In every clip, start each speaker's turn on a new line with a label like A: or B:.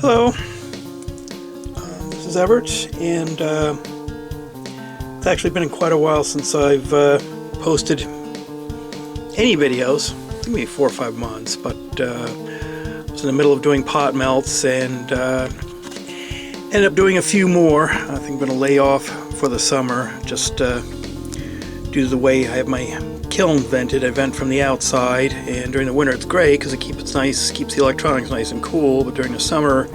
A: Hello, this is Everett, and it's actually been quite a while since I've posted any videos, maybe 4 or 5 months, but I was in the middle of doing pot melts and ended up doing a few more. I think I'm going to lay off for the summer, just due to the way I have my kiln vented. I vent from the outside, and during the winter it's great because it keeps the electronics nice and cool, but during the summer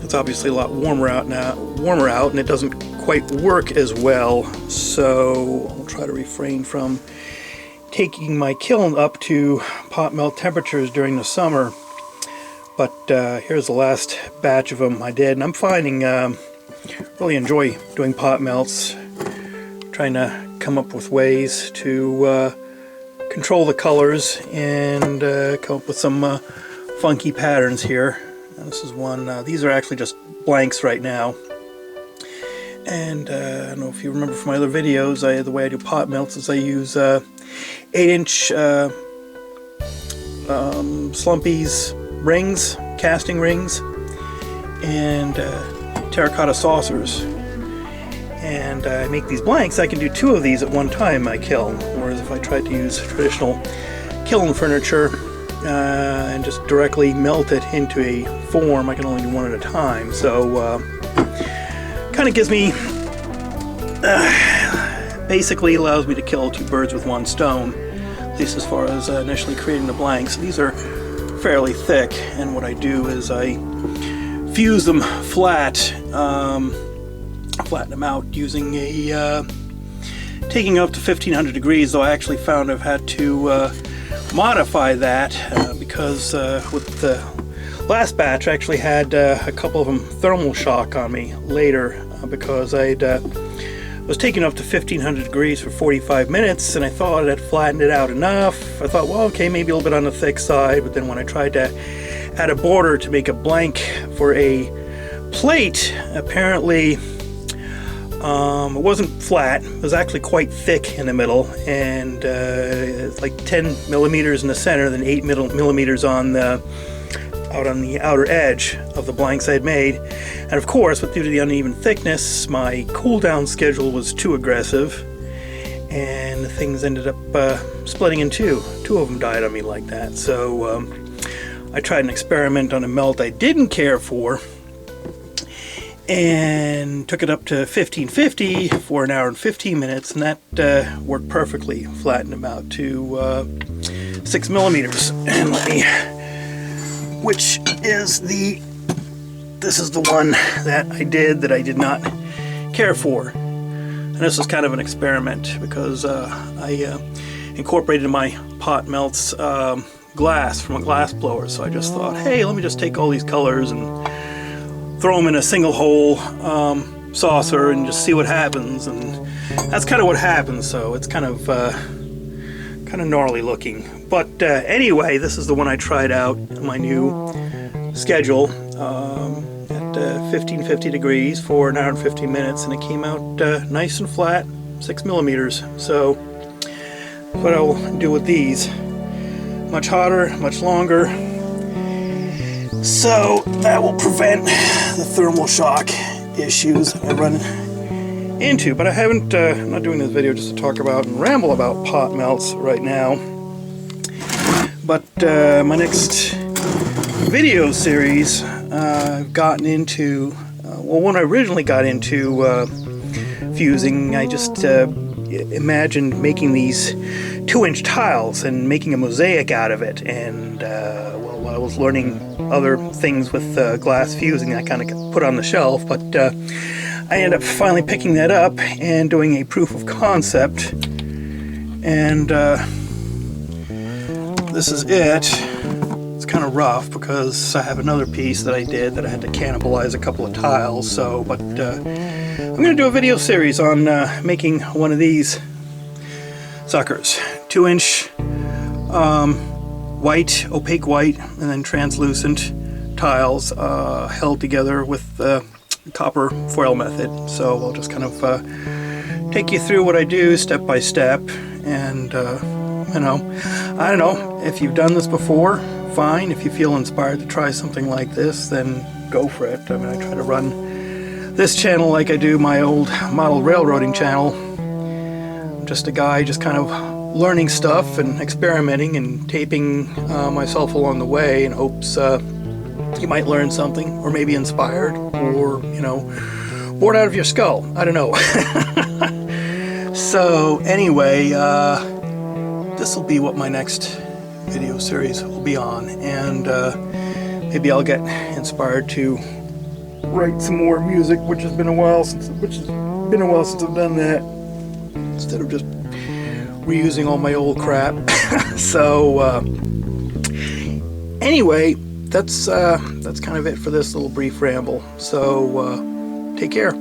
A: it's obviously a lot warmer out, and it doesn't quite work as well, so I'll try to refrain from taking my kiln up to pot melt temperatures during the summer. But here's the last batch of them I did, and I'm finding really enjoy doing pot melts, trying to come up with ways to control the colors and come up with some funky patterns here. And this is one, these are actually just blanks right now. And I don't know if you remember from my other videos, the way I do pot melts is I use 8-inch Slumpies rings, casting rings, and terracotta saucers. And I make these blanks. I can do 2 of these at one time in my kiln, whereas if I tried to use traditional kiln furniture and just directly melt it into a form, I can only do 1 at a time. So kind of gives me, basically allows me to kill 2 birds with 1 stone, at least as far as initially creating the blanks. These are fairly thick, and what I do is I fuse them flat, flatten them out using a taking up to 1500 degrees, though I actually found I've had to modify that because with the last batch I actually had a couple of them thermal shock on me later because I was taking up to 1500 degrees for 45 minutes, and I thought I'd flattened it out enough. I thought, well, okay, maybe a little bit on the thick side, but then when I tried to add a border to make a blank for a plate, apparently it wasn't flat. It was actually quite thick in the middle, and it's like 10 millimeters in the center, then 8 millimeters on the out on the outer edge of the blanks I'd made. And of course, due to the uneven thickness, my cool down schedule was too aggressive, and things ended up splitting in 2. 2 of them died on me like that. So I tried an experiment on a melt I didn't care for, and took it up to 1550 for 1 hour and 15 minutes, and that worked perfectly. Flattened them out to 6 millimeters. And let me, which is this is the one that I did not care for. And this was kind of an experiment because I incorporated in my pot melts glass from a glass blower. So I just thought, hey, let me just take all these colors and throw them in a single hole saucer and just see what happens. And that's kind of what happens. So it's kind of gnarly looking. But anyway, this is the one I tried out in my new schedule at 1550 degrees for 1 hour and 15 minutes, and it came out nice and flat, 6 millimeters. So what I will do with these, much hotter, much longer, so that will prevent the thermal shock issues I run into. But I haven't, I'm not doing this video just to talk about and ramble about pot melts right now. But my next video series, I've gotten into, well, when I originally got into fusing, I just imagined making these 2-inch tiles and making a mosaic out of it. And well, while I was learning other things with glass fusing, I kind of put on the shelf, but I ended up finally picking that up and doing a proof of concept. And this is it. It's kind of rough because I have another piece that I did that I had to cannibalize a couple of tiles. So, but I'm going to do a video series on making one of these suckers. 2-inch white, opaque white, and then translucent tiles held together with the copper foil method. So I'll just kind of take you through what I do step by step, and you know, I don't know if you've done this before. fine. If you feel inspired to try something like this, then go for it. I mean, I try to run this channel like I do my old model railroading channel. I'm just a guy just kind of learning stuff and experimenting and taping myself along the way in hopes you might learn something, or maybe inspired, or, you know, bored out of your skull. I don't know. So anyway, this will be what my next video series will be on, and maybe I'll get inspired to write some more music, which has been a while since I've done that, instead of just reusing all my old crap. So anyway, that's kind of it for this little brief ramble. So take care.